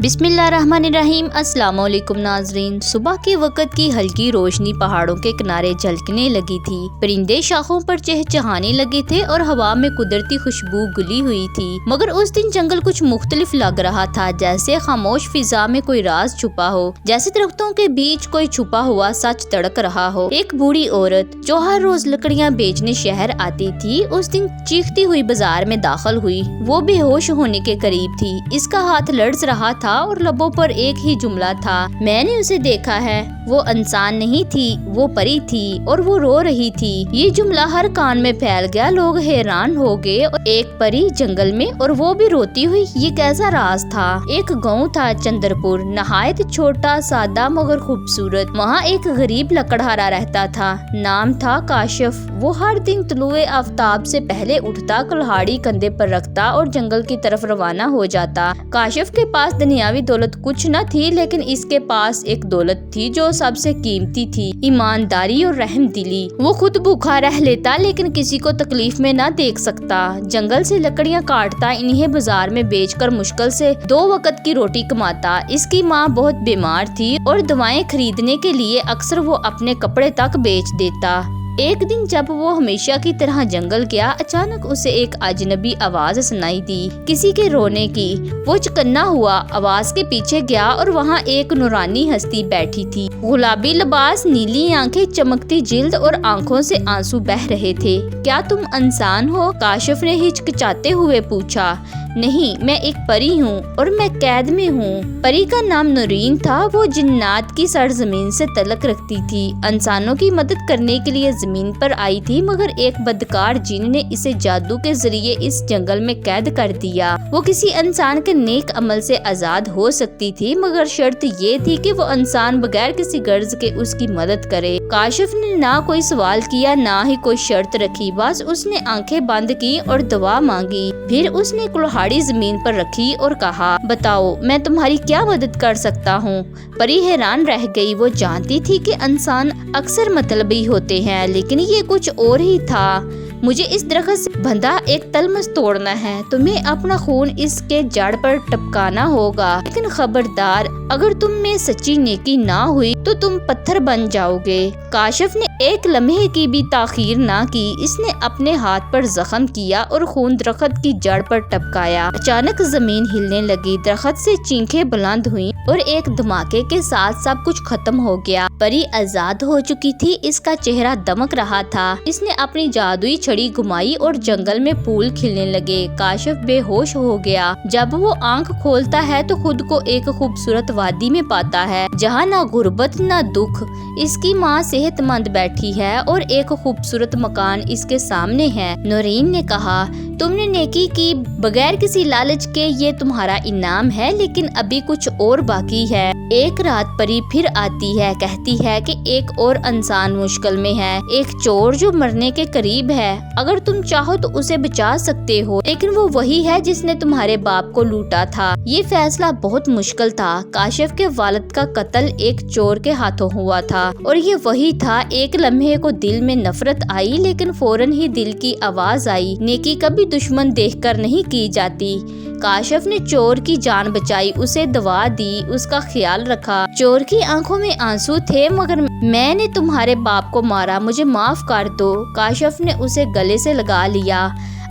बिस्मिल्लाहिर्रहमानिर्रहीम। अस्सलाम वालेकुम नाजरीन। सुबह के वक्त की हल्की रोशनी पहाड़ों के किनारे झलकने लगी थी। परिंदे शाखों पर चहचहाने लगे थे और हवा में कुदरती खुशबू घुली हुई थी। मगर उस दिन जंगल कुछ मुख्तलिफ लग रहा था, जैसे खामोश फिजा में कोई राज छुपा हो, जैसे दरख्तों के बीच कोई छुपा हुआ सच तड़क रहा हो। एक बूढ़ी औरत जो हर रोज लकड़ियाँ बेचने शहर आती थी, उस दिन चीखती हुई बाजार में दाखिल हुई। वो बेहोश होने के करीब थी। इसका हाथ लर्ज रहा था और लबों पर एक ही जुमला था, मैंने उसे देखा है। वो इंसान नहीं थी, वो परी थी और वो रो रही थी। ये जुमला हर कान में फैल गया। लोग हैरान हो गए। एक परी जंगल में और वो भी रोती हुई, ये कैसा राज था। एक गांव था चंद्रपुर, नहायत छोटा, सादा मगर खूबसूरत। वहाँ एक गरीब लकड़हारा रहता था, नाम था काशिफ। वो हर दिन तुलुए आफ्ताब से पहले उठता, कुल्हाड़ी कंधे पर रखता और जंगल की तरफ रवाना हो जाता। काशिफ के पास दुनियावी दौलत कुछ न थी, लेकिन इसके पास एक दौलत थी जो सबसे कीमती थी, ईमानदारी और रहम दिली। वो खुद भूखा रह लेता लेकिन किसी को तकलीफ में न देख सकता। जंगल से लकड़ियाँ काटता, इन्हें बाजार में बेचकर मुश्किल से 2 वक्त की रोटी कमाता। इसकी माँ बहुत बीमार थी और दवाएं खरीदने के लिए अक्सर वो अपने कपड़े तक बेच देता। एक दिन जब वो हमेशा की तरह जंगल गया, अचानक उसे एक अजनबी आवाज सुनाई दी, किसी के रोने की। वो चौकन्ना हुआ, आवाज के पीछे गया और वहाँ एक नूरानी हस्ती बैठी थी। गुलाबी लिबास, नीली आंखें, चमकती जिल्द और आंखों से आंसू बह रहे थे। क्या तुम इंसान हो? काशिफ ने हिचकिचाते हुए पूछा। नहीं, मैं एक परी हूँ और मैं कैद में हूँ। परी का नाम नूरीन था। वो जिन्नात की सरजमीन से तलक रखती थी, इंसानों की मदद करने के लिए जमीन पर आई थी, मगर एक बदकार जिन ने इसे जादू के जरिए इस जंगल में कैद कर दिया। वो किसी इंसान के नेक अमल से आजाद हो सकती थी, मगर शर्त ये थी कि वो इंसान बगैर किसी गर्ज के उसकी मदद करे। काशिफ ने ना कोई सवाल किया, ना ही कोई शर्त रखी। बस उसने आंखें बंद की और दुआ मांगी। फिर उसने कुल्हाड़ी जमीन पर रखी और कहा, बताओ मैं तुम्हारी क्या मदद कर सकता हूँ। परी हैरान रह गई। वो जानती थी कि इंसान अक्सर मतलबी होते हैं, लेकिन ये कुछ और ही था। मुझे इस दरख्त से बंधा एक तलमस तोड़ना है। तुम्हें अपना खून इसके जड़ पर टपकाना होगा, लेकिन खबरदार, अगर तुम में सच्ची नेकी ना हुई तो तुम पत्थर बन जाओगे। काशिफ ने एक लम्हे की भी ताखीर ना की। इसने अपने हाथ पर जख्म किया और खून दरख्त की जड़ पर टपकाया। अचानक जमीन हिलने लगी, दरख्त से चीखें बुलंद हुई और एक धमाके के साथ सब कुछ खत्म हो गया। परी आजाद हो चुकी थी, इसका चेहरा दमक रहा था। इसने अपनी जादुई छड़ी घुमाई और जंगल में फूल खिलने लगे। काशिफ बेहोश हो गया। जब वो आंख खोलता है तो खुद को एक खूबसूरत वादी में पाता है, जहाँ ना गुर्बत ना दुख। इसकी माँ सेहतमंद बैठी है और एक खूबसूरत मकान इसके सामने है। नूरीन ने कहा, तुमने नेकी की बगैर किसी लालच के, ये तुम्हारा इनाम है, लेकिन अभी कुछ और बाकी है। एक रात परी फिर आती है, कहती है कि एक और इंसान मुश्किल में है, एक चोर जो मरने के करीब है। अगर तुम चाहो तो उसे बचा सकते हो, लेकिन वो वही है जिसने तुम्हारे बाप को लूटा था। ये फैसला बहुत मुश्किल था। काशिफ के वालिद का कत्ल एक चोर के हाथों हुआ था और ये वही था। एक लम्हे को दिल में नफरत आई, लेकिन फौरन ही दिल की आवाज आई, नेकी कभी दुश्मन देखकर नहीं की जाती। काशिफ ने चोर की जान बचाई, उसे दवा दी, उसका ख्याल रखा। चोर की आंखों में आंसू थे, मगर मैंने तुम्हारे बाप को मारा, मुझे माफ कर दो। काशिफ ने उसे गले से लगा लिया।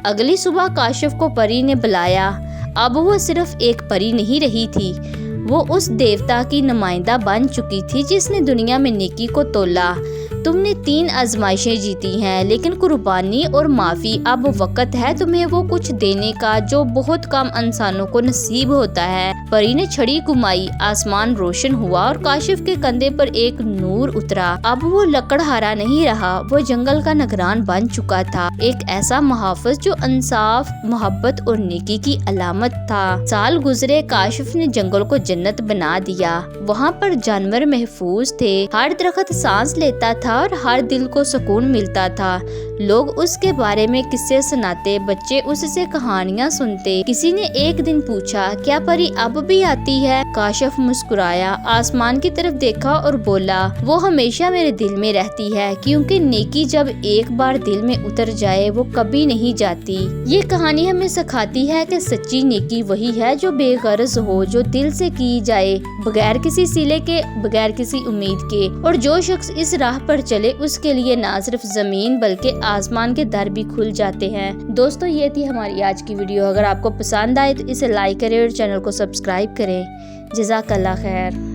अगली सुबह काशिफ को परी ने बुलाया। अब वो सिर्फ एक परी नहीं रही थी, वो उस देवता की नुमाइंदा बन चुकी थी जिसने दुनिया में नेकी को तोला। तुमने 3 आजमाइशें जीती हैं, लेकिन कुर्बानी और माफी, अब वक्त है तुम्हें वो कुछ देने का जो बहुत कम इंसानों को नसीब होता है। परी ने छड़ी घुमाई, आसमान रोशन हुआ और काशिफ के कंधे पर एक नूर उतरा। अब वो लकड़हारा नहीं रहा, वो जंगल का निगरान बन चुका था, एक ऐसा मुहाफिज जो इंसाफ, मोहब्बत और नेकी की अलामत था। साल गुजरे, काशिफ ने जंगल को जन्नत बना दिया। वहाँ पर जानवर महफूज थे, हर दरख्त सांस लेता था تھا اور ہر دل کو سکون ملتا تھا۔ لوگ اس کے بارے میں قصے سناتے، بچے اس سے کہانیاں سنتے۔ کسی نے ایک دن پوچھا، کیا پری اب بھی آتی ہے؟ کاشف مسکرایا، آسمان کی طرف دیکھا اور بولا، وہ ہمیشہ میرے دل میں رہتی ہے، کیونکہ نیکی جب ایک بار دل میں اتر جائے وہ کبھی نہیں جاتی۔ یہ کہانی ہمیں سکھاتی ہے کہ سچی نیکی وہی ہے جو بے غرض ہو، جو دل سے کی جائے، بغیر کسی صلے کے، بغیر کسی امید کے۔ اور جو شخص اس راہ پر چلے اس کے لیے نہ صرف زمین بلکہ آسمان کے در بھی کھل جاتے ہیں۔ دوستو، یہ تھی ہماری آج کی ویڈیو۔ اگر آپ کو پسند آئے تو اسے لائک کریں اور چینل کو سبسکرائب کریں۔ جزاک اللہ خیر۔